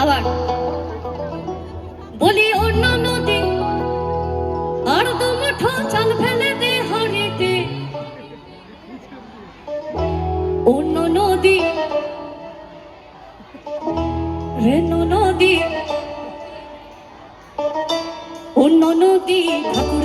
আবার বলি অন্য নদী আর দুমুঠো চাল ফেলে দে হাড়িতে, অন্য নদী রেণু নদী, অন্য নদী ঠাকুর